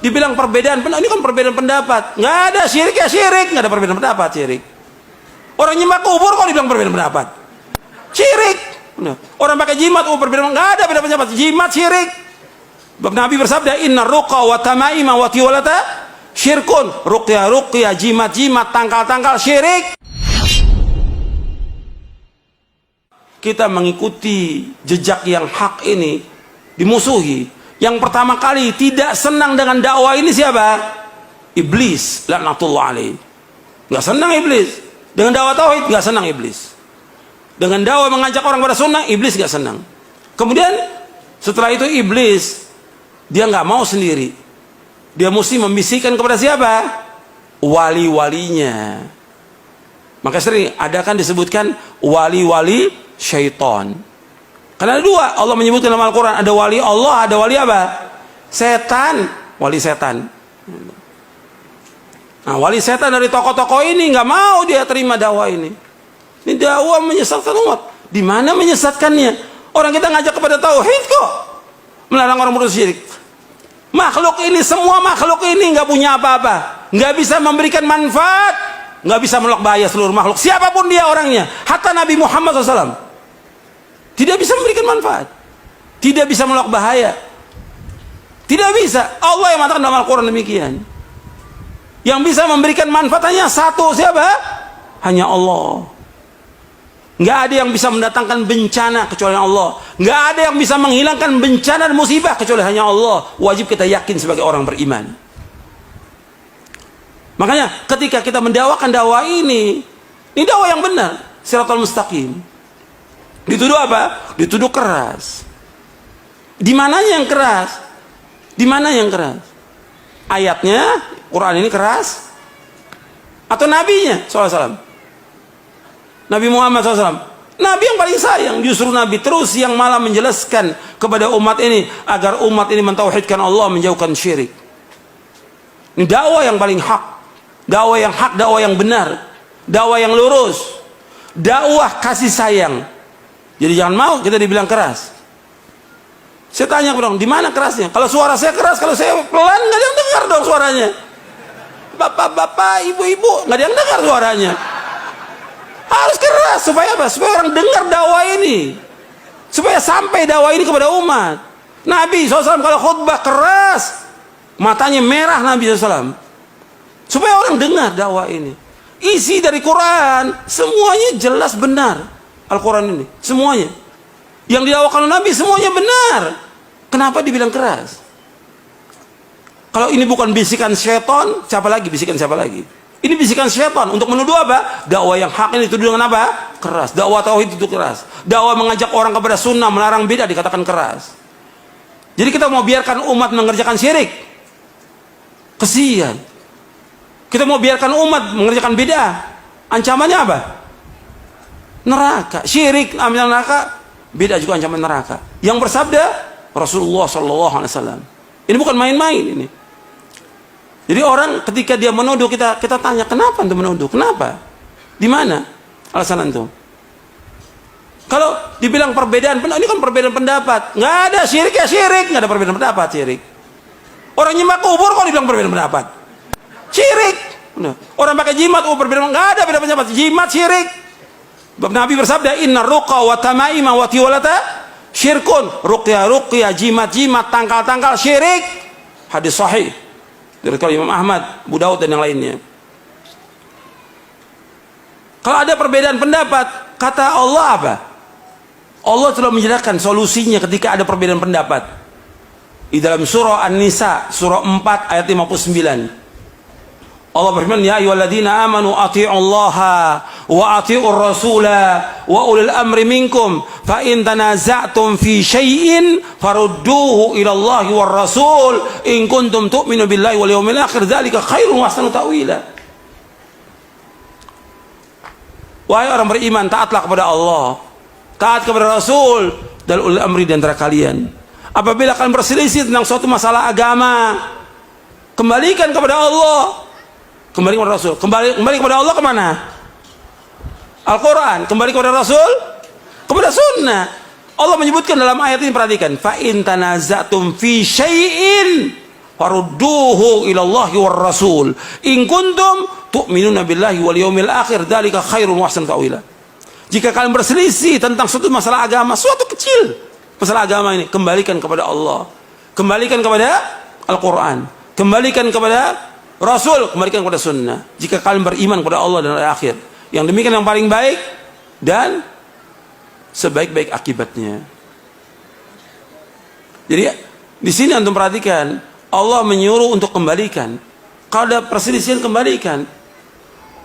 dibilang perbedaan, ini kan perbedaan pendapat. Nggak ada syirik ya syirik, nggak ada perbedaan pendapat syirik. Orang nyembah kubur kok dibilang perbedaan pendapat? Syirik. Orang pakai jimat, perbedaan, nggak ada beda pendapat. Jimat syirik. Nabi bersabda, inna ruqa wa tamaima wa tiwalata syirkun. Ruqyah, jimat, tangkal syirik. Kita mengikuti jejak yang hak ini dimusuhi. Yang pertama kali tidak senang dengan dakwah ini siapa? Iblis, laknatullah alaih. Nggak senang iblis dengan dakwah tauhid, nggak senang iblis. Dengan dakwah mengajak orang pada sunnah, iblis nggak senang. Kemudian setelah itu iblis dia nggak mau sendiri, dia mesti membisikkan kepada siapa? Wali-walinya. Maka sering ada kan disebutkan wali-wali syaitan. Karena ada dua, Allah menyebutkan dalam Al-Quran, ada wali Allah, ada wali apa? Setan, wali setan. Nah, wali setan dari tokoh-tokoh ini nggak mau dia terima dakwah ini. Ini dakwah menyesatkan umat. Di mana menyesatkannya? Orang kita ngajak kepada tauhid kok, melarang orang bersyirik. Makhluk ini, semua makhluk ini nggak punya apa-apa, nggak bisa memberikan manfaat, nggak bisa menolak bahaya seluruh makhluk. Siapapun dia orangnya, hatta Nabi Muhammad SAW. Tidak bisa memberikan manfaat, tidak bisa menolak bahaya, tidak bisa. Allah yang mengatakan dalam Al-Quran demikian. Yang bisa memberikan manfaat hanya satu, siapa? Hanya Allah. Nggak ada yang bisa mendatangkan bencana kecuali Allah. Nggak ada yang bisa menghilangkan bencana dan musibah kecuali hanya Allah. Wajib kita yakin sebagai orang beriman. Makanya ketika kita mendakwakan dakwah ini dakwah yang benar, Shiratal Mustaqim. Dituduh apa? Dituduh keras. Di mananya yang keras? Di mana yang keras? Ayatnya, Quran ini keras? Atau nabinya SAW? Nabi Muhammad SAW. Nabi yang paling sayang, justru Nabi terus yang malah menjelaskan kepada umat ini agar umat ini mentauhidkan Allah, menjauhkan syirik. Ini dakwah yang paling hak. Dakwah yang hak, dakwah yang benar, dakwah yang lurus, dakwah kasih sayang. Jadi jangan mau kita dibilang keras. Saya tanya dong, di mana kerasnya? Kalau suara saya keras, kalau saya pelan, nggak ada yang dengar dong suaranya. Bapak-bapak, ibu-ibu, nggak ada yang dengar suaranya. Harus keras supaya apa? Supaya orang dengar dakwah ini, supaya sampai dakwah ini kepada umat. Nabi SAW kalau khutbah keras, matanya merah Nabi SAW, supaya orang dengar dakwah ini. Isi dari Quran semuanya jelas benar. Al-Quran ini semuanya yang didakwakan Nabi semuanya benar. Kenapa dibilang keras? Kalau ini bukan bisikan syaitan, siapa lagi? Bisikan siapa lagi? Ini bisikan syaitan untuk menuduh apa? Dakwah yang hak ini dituduh dengan apa? Keras. Dakwah tauhid itu keras. Dakwah mengajak orang kepada sunnah, melarang bid'ah dikatakan keras. Jadi kita mau biarkan umat mengerjakan syirik? Kesian. Kita mau biarkan umat mengerjakan bid'ah? Ancamannya apa? Neraka. Syirik ancaman neraka, bid'ah juga ancaman neraka. Yang bersabda Rasulullah SAW. Ini bukan main-main ini. Jadi orang ketika dia menuduh, kita tanya, kenapa anda menuduh? Kenapa? Di mana alasan itu? Kalau dibilang perbedaan, ini kan perbedaan pendapat. Nggak ada syirik ya syirik, nggak ada perbedaan pendapat syirik. Orang nyembah kubur kok dibilang perbedaan pendapat? Syirik. Orang pakai jimat, perbedaan, nggak ada beda pendapat. Jimat syirik. Nabi bersabda, inna ruqa wa tamaima wa tiwalata syirkun. Ruqyah, jimat, tangkal syirik. Hadis sahih dari Imam Ahmad, Abu Daud dan yang lainnya. Kalau ada perbedaan pendapat, kata Allah apa? Allah telah menjelaskan solusinya ketika ada perbedaan pendapat. Di dalam surah An-Nisa, surah 4 ayat 59. Allah berfirman, ya ayyuhalladzina amanu athi'ullaha wa athi'ur rasula wa ulil amri minkum fa in tanaza'tum fi syai'in farudduhu ila Allahi war rasul in kuntum tu'minu billahi wal yawmil akhir dzalika khairun wa ahsanu ta'wila. Wahai orang beriman, taatlah kepada Allah, taat kepada Rasul dan ulil amri di antara kalian. Apabila kalian berselisih tentang suatu masalah agama, kembalikan kepada Allah, kembali kepada Rasul. Kembali kepada Allah kemana? Al-Quran. Kembali kepada Rasul, kepada Sunnah. Allah menyebutkan dalam ayat ini, perhatikan, fa in tanaza'tum fi syai'in, farudduhu ilallahi war rasul in kuntum tu'minuna billahi wal yawmil akhir dzalika khairun wa ahsanu ta'wila. Jika kalian berselisih tentang suatu masalah agama, suatu kecil masalah agama ini, kembalikan kepada Allah, kembalikan kepada Al-Quran, kembalikan kepada Rasul, kembalikan kepada Sunnah. Jika kalian beriman kepada Allah dan hari akhir, yang demikian yang paling baik dan sebaik-baik akibatnya. Jadi di sini antum perhatikan, Allah menyuruh untuk kembalikan. Kalau ada perselisihan, kembalikan.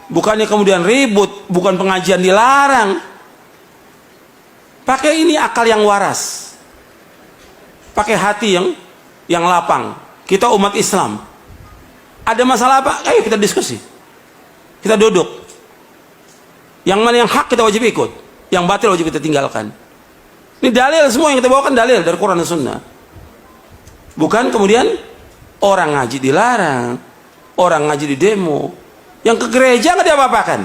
Bukannya kemudian ribut, bukan pengajian dilarang. Pakai ini akal yang waras, pakai hati yang lapang. Kita umat Islam, ada masalah apa? Ayo kita diskusi, kita duduk. Yang mana yang hak kita wajib ikut, yang batil wajib kita tinggalkan. Ini dalil, semua yang kita bawakan dalil dari Quran dan Sunnah. Bukan kemudian orang ngaji dilarang, orang ngaji di demo, yang ke gereja nggak diapa-apakan.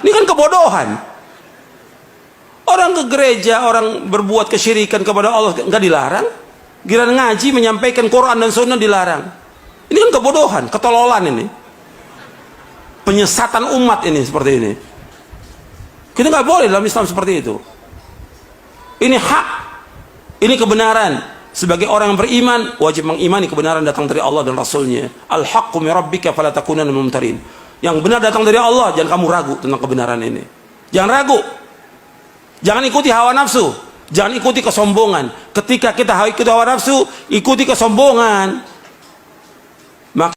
Ini kan kebodohan. Orang ke gereja, orang berbuat kesyirikan kepada Allah nggak dilarang. Giliran ngaji menyampaikan Quran dan Sunnah dilarang. Ini kan kebodohan, ketololan ini, penyesatan umat ini seperti ini. Kita nggak boleh dalam Islam seperti itu. Ini hak, ini kebenaran. Sebagai orang yang beriman, wajib mengimani kebenaran datang dari Allah dan Rasulnya. Al-haqqu min rabbika fala takunanna minal mumtarin. Yang benar datang dari Allah, jangan kamu ragu tentang kebenaran ini. Jangan ragu. Jangan ikuti hawa nafsu, jangan ikuti kesombongan. Ketika kita ikuti hawa nafsu, ikuti kesombongan, maka